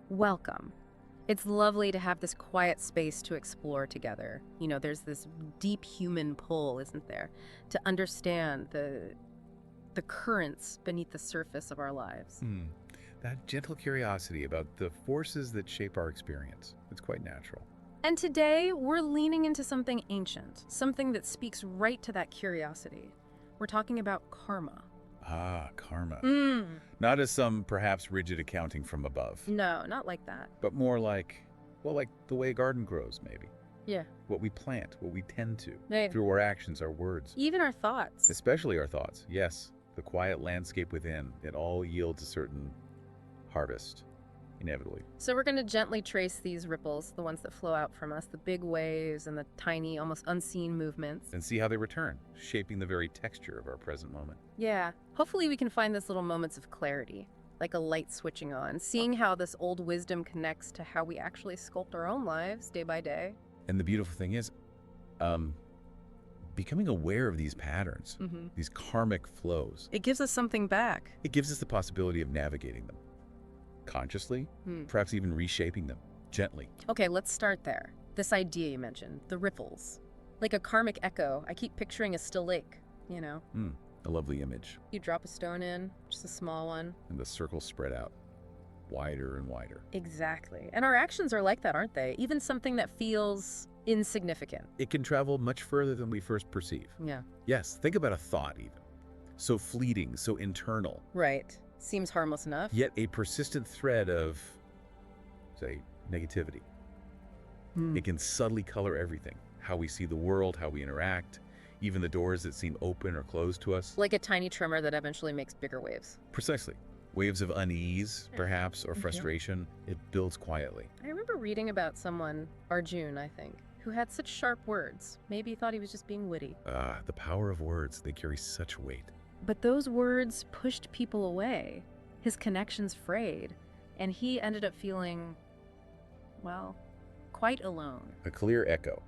Welcome. It's lovely to have this quiet space to explore together. There's this deep human pull, isn't there, to understand the currents beneath the surface of our lives. That gentle curiosity about the forces that shape our experience. It's quite natural. And today, we're leaning into something ancient, something that speaks right to that curiosity. We're talking about karma. Ah, karma. Mm. Not as some perhaps rigid accounting from above, No, not like that. but more like, well, like the way a garden grows, maybe. Yeah. What we plant, what we tend to, Right. through our actions, our words, Even our thoughts. especially our thoughts. Yes, the quiet landscape within, it all yields a certain harvest, inevitably. So we're going to gently trace these ripples, the ones that flow out from us, the big waves and the tiny, almost unseen movements. And see how they return, shaping the very texture of our present moment. Yeah. Hopefully we can find those little moments of clarity, like a light switching on, seeing how this old wisdom connects to how we actually sculpt our own lives day by day. And the beautiful thing is, becoming aware of these patterns, Mm-hmm. these karmic flows, It gives us something back. it gives us the possibility of navigating them consciously, perhaps even reshaping them gently. Okay, let's start there. This idea you mentioned, the ripples. Like a karmic echo, I keep picturing a still lake, A lovely image. You drop a stone in, just a small one. And the circles spread out wider and wider. Exactly. And our actions are like that, aren't they? Even something that feels insignificant. It can travel much further than we first perceive. Yeah. Yes, think about a thought even. So fleeting, so internal, Right. Seems harmless enough. yet a persistent thread of, say, negativity. It can subtly color everything. How we see the world, how we interact, even the doors that seem open or closed to us. Like a tiny tremor that eventually makes bigger waves. Precisely. Waves of unease, perhaps, or frustration. It builds quietly. I remember reading about someone, Arjun, I think, who had such sharp words. Maybe he thought he was just being witty. The power of words, they carry such weight. But those words pushed people away. His connections frayed. And he ended up feeling, well, quite alone. A clear echo.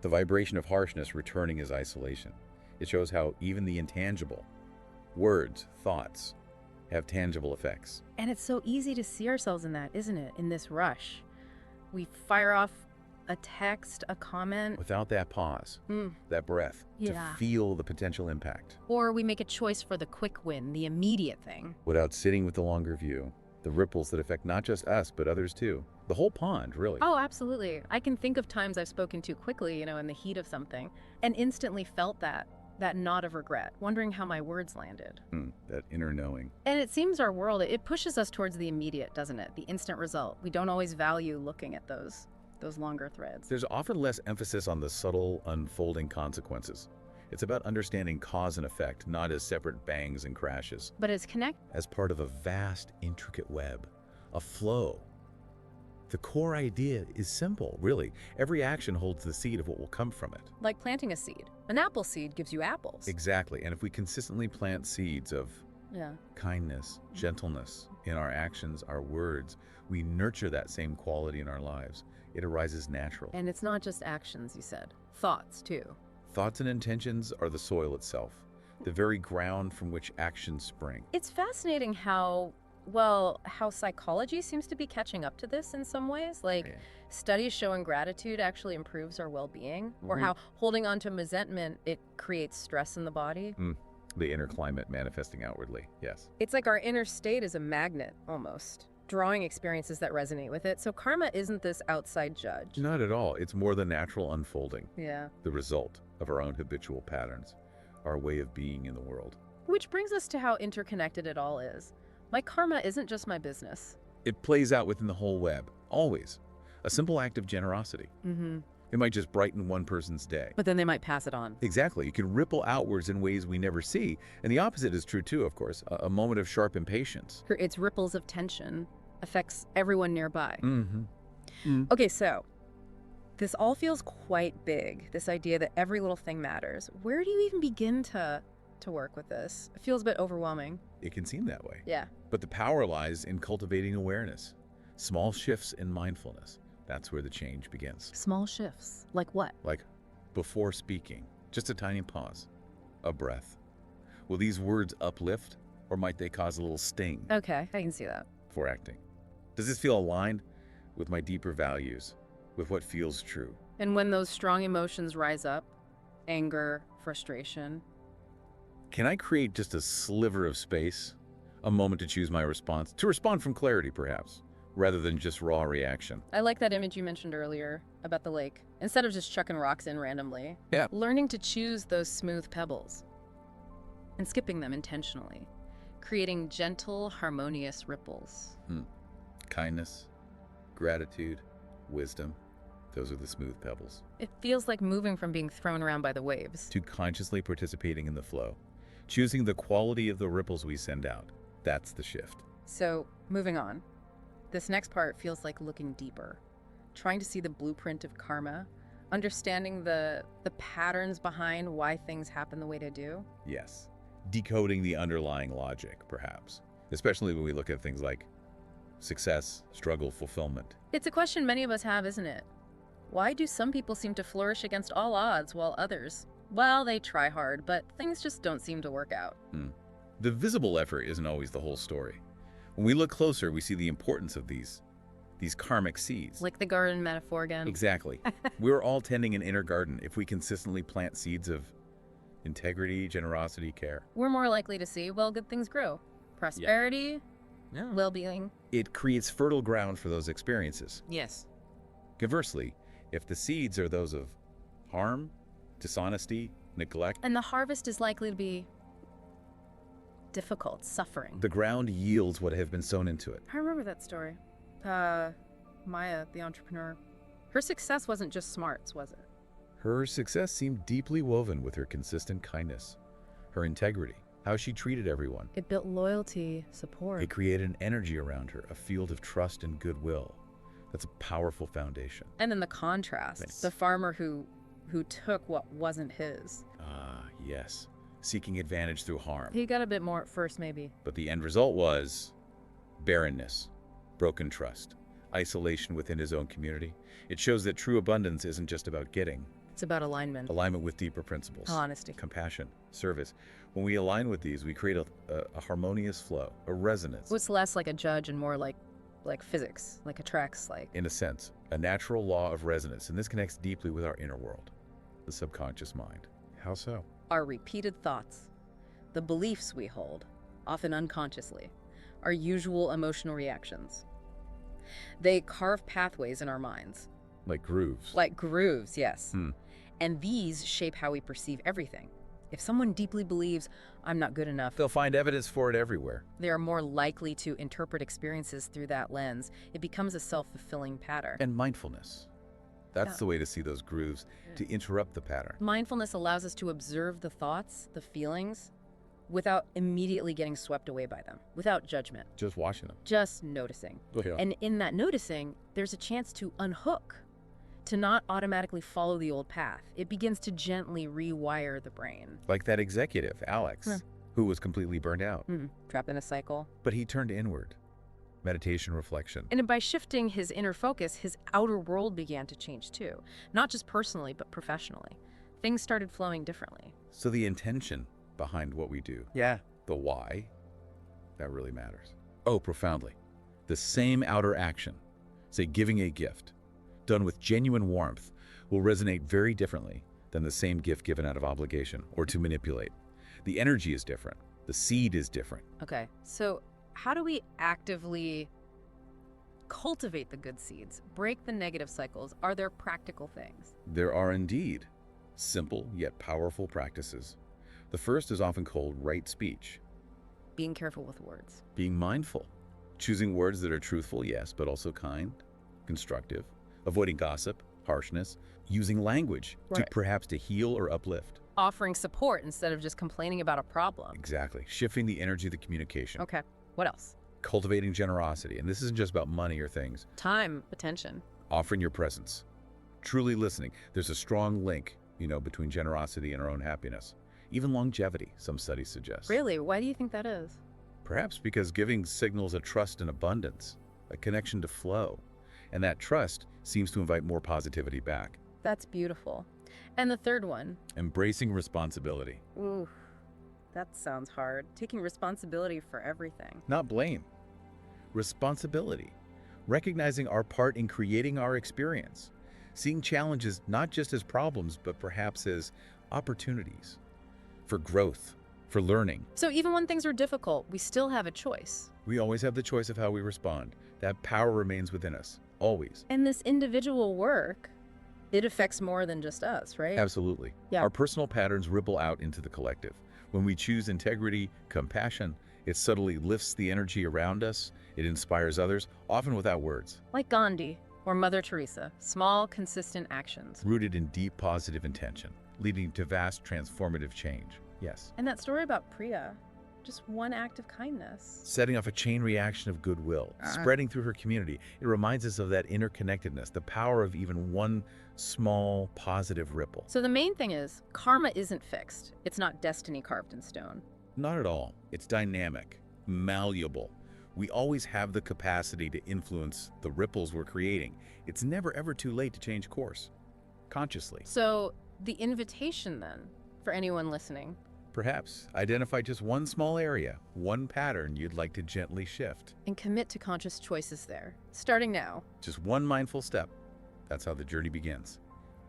The vibration of harshness returning as isolation. It shows how even the intangible, words, thoughts, have tangible effects. And it's so easy to see ourselves in that, isn't it? In this rush. We fire off a text, a comment. Without that pause, that breath, Yeah. to feel the potential impact. Or we make a choice for the quick win, the immediate thing. Without sitting with the longer view, the ripples that affect not just us, but others too. The whole pond, really. Oh, absolutely. I can think of times I've spoken too quickly, in the heat of something, and instantly felt that knot of regret, wondering how my words landed. That inner knowing. And it seems our world, it pushes us towards the immediate, doesn't it? The instant result. We don't always value looking at those longer threads. There's often less emphasis on the subtle, unfolding consequences. It's about understanding cause and effect, not as separate bangs and crashes, But it's as part of a vast, intricate web, a flow. The core idea is simple, really. Every action holds the seed of what will come from it. like planting a seed. An apple seed gives you apples. Exactly. And if we consistently plant seeds of Yeah. kindness, gentleness in our actions, our words, we nurture that same quality in our lives. It arises naturally. And it's not just actions, you said. Thoughts, too. Thoughts and intentions are the soil itself, the very ground from which actions spring. It's fascinating how psychology seems to be catching up to this in some ways. Like, Yeah. studies showing gratitude actually improves our well-being, or how holding on to resentment, it creates stress in the body. The inner climate manifesting outwardly, yes. It's like our inner state is a magnet, almost, drawing experiences that resonate with it. So karma isn't this outside judge. Not at all. It's more the natural unfolding, Yeah. the result of our own habitual patterns, our way of being in the world. Which brings us to how interconnected it all is. My karma isn't just my business. It plays out within the whole web, always. A simple act of generosity. Mm-hmm. It might just brighten one person's day. But then they might pass it on. Exactly. It can ripple outwards in ways we never see. And the opposite is true too, of course. A moment of sharp impatience. Its ripples of tension affects everyone nearby. Mm-hmm. Okay, so this all feels quite big, this idea that every little thing matters. Where do you even begin to work with this? It feels a bit overwhelming. It can seem that way. Yeah. But the power lies in cultivating awareness. Small shifts in mindfulness. That's where the change begins. Small shifts. Like what? Like before speaking, just a tiny pause, a breath. Will these words uplift, or might they cause a little sting Okay, I can see that. before acting? Does this feel aligned with my deeper values, with what feels true? And when those strong emotions rise up, anger, frustration, Can I create just a sliver of space, a moment to choose my response, to respond from clarity perhaps, rather than just raw reaction? I like that image you mentioned earlier about the lake. Instead of just chucking rocks in randomly, Yeah. learning to choose those smooth pebbles and skipping them intentionally, creating gentle, harmonious ripples. Kindness, gratitude, wisdom, those are the smooth pebbles. It feels like moving from being thrown around by the waves. To consciously participating in the flow, choosing the quality of the ripples we send out, that's the shift. So, moving on. This next part feels like looking deeper, trying to see the blueprint of karma, understanding the patterns behind why things happen the way they do. Yes, decoding the underlying logic, perhaps, especially when we look at things like success, struggle, fulfillment. It's a question many of us have, isn't it? Why do some people seem to flourish against all odds while others, well, they try hard, but things just don't seem to work out? The visible effort isn't always the whole story. When we look closer, we see the importance of these karmic seeds. Like the garden metaphor again. Exactly. We're all tending an inner garden if we consistently plant seeds of integrity, generosity, care. We're more likely to see, well, good things grow. Prosperity, well-being. It creates fertile ground for those experiences. Yes. Conversely, if the seeds are those of harm, dishonesty, neglect, And the harvest is likely to be difficult, suffering. the ground yields what have been sown into it. I remember that story. Maya, the entrepreneur. Her success wasn't just smarts, was it? Her success seemed deeply woven with her consistent kindness, her integrity, how she treated everyone. It built loyalty, support. It created an energy around her, a field of trust and goodwill. That's a powerful foundation. And then the contrast, Yes. the farmer who took what wasn't his. Ah, yes. Seeking advantage through harm. He got a bit more at first, maybe. But the end result was barrenness, broken trust, isolation within his own community. It shows that true abundance isn't just about getting. It's about alignment. Alignment with deeper principles. Honesty. Compassion, service. When we align with these, we create a harmonious flow, a resonance. It's less like a judge and more like physics, like attracts like. In a sense, a natural law of resonance, and this connects deeply with our inner world, the subconscious mind. How so? Our repeated thoughts, the beliefs we hold, often unconsciously, our usual emotional reactions. They carve pathways in our minds. Like grooves. Like grooves, yes. Hmm. And these shape how we perceive everything. If someone deeply believes, I'm not good enough, They'll find evidence for it everywhere. they are more likely to interpret experiences through that lens. It becomes a self-fulfilling pattern. And mindfulness. That's Yeah. the way to see those grooves, to interrupt the pattern. Mindfulness allows us to observe the thoughts, the feelings, without immediately getting swept away by them, without judgment, Just watching them. just noticing. And in that noticing, there's a chance to unhook, to not automatically follow the old path. It begins to gently rewire the brain. Like that executive, Alex, Yeah. who was completely burned out. Trapped in a cycle. But he turned inward. Meditation, reflection. And by shifting his inner focus, his outer world began to change too. Not just personally, but professionally. Things started flowing differently. So the intention behind what we do. The why, that really matters. Oh, profoundly. The same outer action, say giving a gift, done with genuine warmth, will resonate very differently than the same gift given out of obligation or to manipulate. The energy is different. The seed is different. Okay, so how do we actively cultivate the good seeds, break the negative cycles? Are there practical things? There are indeed simple yet powerful practices. The first is often called right speech, Being careful with words. being mindful, choosing words that are truthful, yes, but also kind, constructive, avoiding gossip, harshness, using language Right. to perhaps to heal or uplift. Offering support instead of just complaining about a problem. Exactly. Shifting the energy of the communication. Okay, what else? Cultivating generosity. And this isn't just about money or things. Time, attention. Offering your presence. Truly listening. There's a strong link, between generosity and our own happiness. Even longevity, some studies suggest. Really? Why do you think that is? Perhaps because giving signals a trust and abundance, a connection to flow. And that trust seems to invite more positivity back. That's beautiful. And the third one? Embracing responsibility. Ooh, that sounds hard. Taking responsibility for everything. Not blame. Responsibility. recognizing our part in creating our experience, seeing challenges not just as problems, but perhaps as opportunities for growth, for learning. So even when things are difficult, we still have a choice. We always have the choice of how we respond. That power remains within us, always. And this individual work, it affects more than just us, right? Absolutely. Yeah. Our personal patterns ripple out into the collective. When we choose integrity, compassion, it subtly lifts the energy around us. It inspires others, often without words. Like Gandhi or Mother Teresa, small, consistent actions. Rooted in deep positive intention, leading to vast transformative change. Yes. And that story about Priya, just one act of kindness. Setting off a chain reaction of goodwill, spreading through her community. It reminds us of that interconnectedness, the power of even one small positive ripple. So the main thing is, karma isn't fixed. It's not destiny carved in stone. Not at all. It's dynamic, malleable. We always have the capacity to influence the ripples we're creating. It's never ever too late to change course, consciously. So the invitation then, for anyone listening, Perhaps identify just one small area, one pattern you'd like to gently shift. and commit to conscious choices there, starting now. Just one mindful step. That's how the journey begins,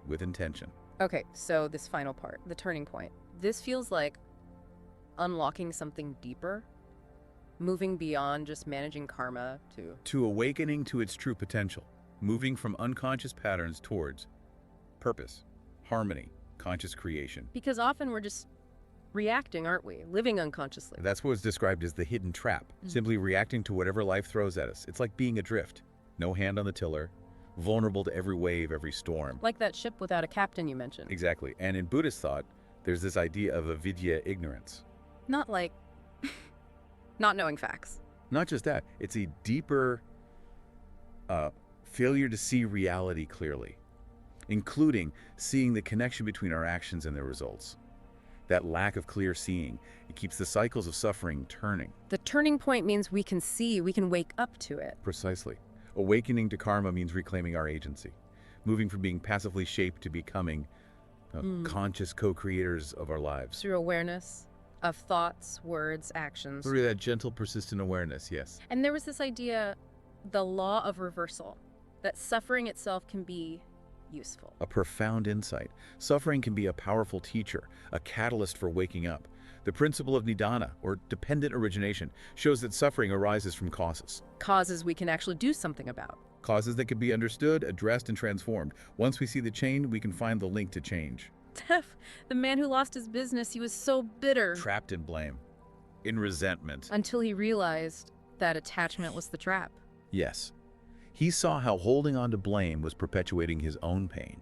with intention. Okay, so this final part, the turning point. This feels like unlocking something deeper, moving beyond just managing karma To awakening to its true potential, moving from unconscious patterns towards purpose, harmony, conscious creation. because often we're just reacting, aren't we? Living unconsciously. That's what's described as the hidden trap, simply reacting to whatever life throws at us. It's like being adrift, no hand on the tiller, vulnerable to every wave, every storm. Like that ship without a captain you mentioned. Exactly. And in Buddhist thought, there's this idea of avidya, ignorance. Not like not knowing facts. Not just that, it's a deeper failure to see reality clearly, including seeing the connection between our actions and their results. That lack of clear seeing, it keeps the cycles of suffering turning. The turning point means we can see, we can wake up to it. Precisely. Awakening to karma means reclaiming our agency, moving from being passively shaped to becoming conscious co-creators of our lives. Through awareness of thoughts, words, actions. Through that gentle, persistent awareness, yes. And there was this idea, the law of reversal, that suffering itself can be useful. A profound insight. Suffering can be a powerful teacher, a catalyst for waking up. The principle of nidana, or dependent origination, shows that suffering arises from causes. Causes we can actually do something about. Causes that can be understood, addressed, and transformed. Once we see the chain, we can find the link to change. Tef, the man who lost his business, he was so bitter. Trapped in blame, in resentment. Until he realized that attachment was the trap. Yes. He saw how holding on to blame was perpetuating his own pain.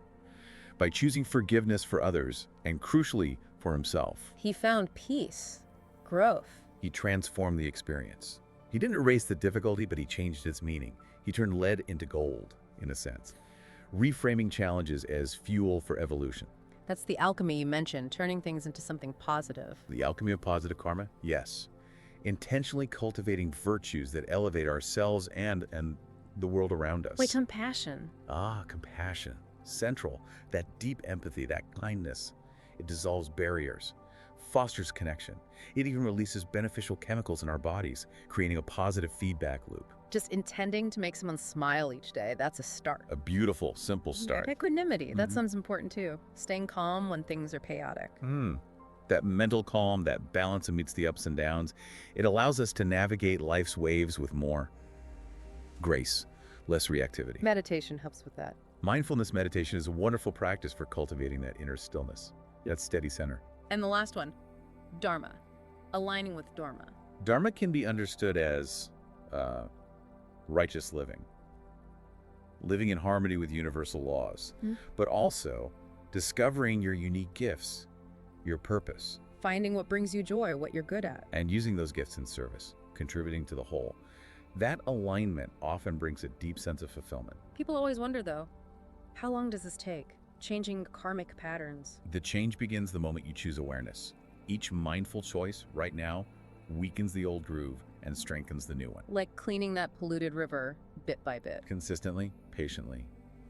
By choosing forgiveness for others, and crucially, for himself, He found peace, growth. he transformed the experience. He didn't erase the difficulty, but he changed its meaning. He turned lead into gold, in a sense, reframing challenges as fuel for evolution. That's the alchemy you mentioned, turning things into something positive. The alchemy of positive karma? Yes. Intentionally cultivating virtues that elevate ourselves and the world around us. Wait, compassion. Compassion. Central. That deep empathy, that kindness. It dissolves barriers, fosters connection. It even releases beneficial chemicals in our bodies, creating a positive feedback loop. Just intending to make someone smile each day, that's a start. A beautiful, simple start. Equanimity, that sounds important too. Staying calm when things are chaotic. That mental calm, that balance amidst the ups and downs, it allows us to navigate life's waves with more grace, less reactivity. Meditation helps with that. Mindfulness meditation is a wonderful practice for cultivating that inner stillness, that steady center. And the last one, Dharma. Aligning with Dharma. Dharma can be understood as righteous living, living in harmony with universal laws, but also discovering your unique gifts, your purpose, Finding what brings you joy, what you're good at. and using those gifts in service, contributing to the whole. That alignment often brings a deep sense of fulfillment. People always wonder though, how long does this take? Changing karmic patterns. The change begins the moment you choose awareness. Each mindful choice right now weakens the old groove and strengthens the new one. Like cleaning that polluted river bit by bit. Consistently, patiently,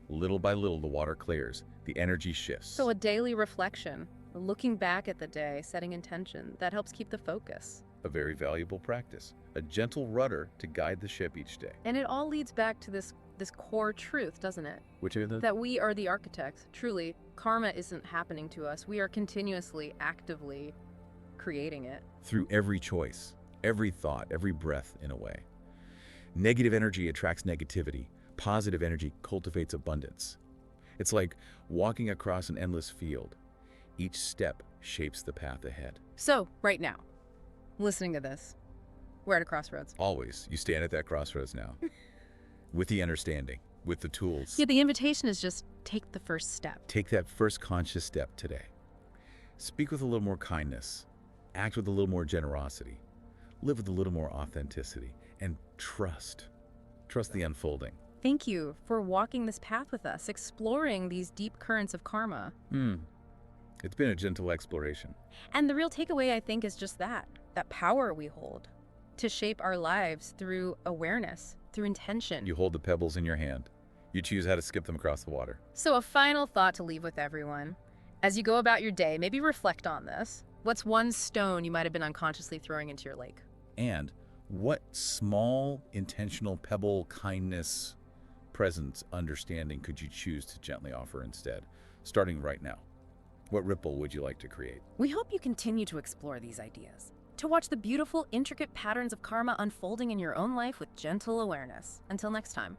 little by little, the water clears, the energy shifts. So a daily reflection, looking back at the day, setting intention, that helps keep the focus. a very valuable practice, a gentle rudder to guide the ship each day. And it all leads back to this core truth, doesn't it? Which are the That we are the architects. Truly, karma isn't happening to us. We are continuously, actively creating it. through every choice, every thought, every breath in a way. Negative energy attracts negativity. Positive energy cultivates abundance. It's like walking across an endless field. Each step shapes the path ahead. So, right now, listening to this, we're at a crossroads. Always, you stand at that crossroads now. With the understanding, with the tools. Yeah, the invitation is just take the first step. Take that first conscious step today. Speak with a little more kindness. Act with a little more generosity. Live with a little more authenticity. And trust. Trust the unfolding. Thank you for walking this path with us, exploring these deep currents of karma. It's been a gentle exploration. And the real takeaway, I think, is just that power we hold to shape our lives through awareness, through intention. You hold the pebbles in your hand. You choose how to skip them across the water. So a final thought to leave with everyone. As you go about your day, maybe reflect on this. What's one stone you might have been unconsciously throwing into your lake? And what small, intentional pebble, kindness, presence, understanding could you choose to gently offer instead, starting right now? What ripple would you like to create? We hope you continue to explore these ideas, to watch the beautiful, intricate patterns of karma unfolding in your own life with gentle awareness. Until next time.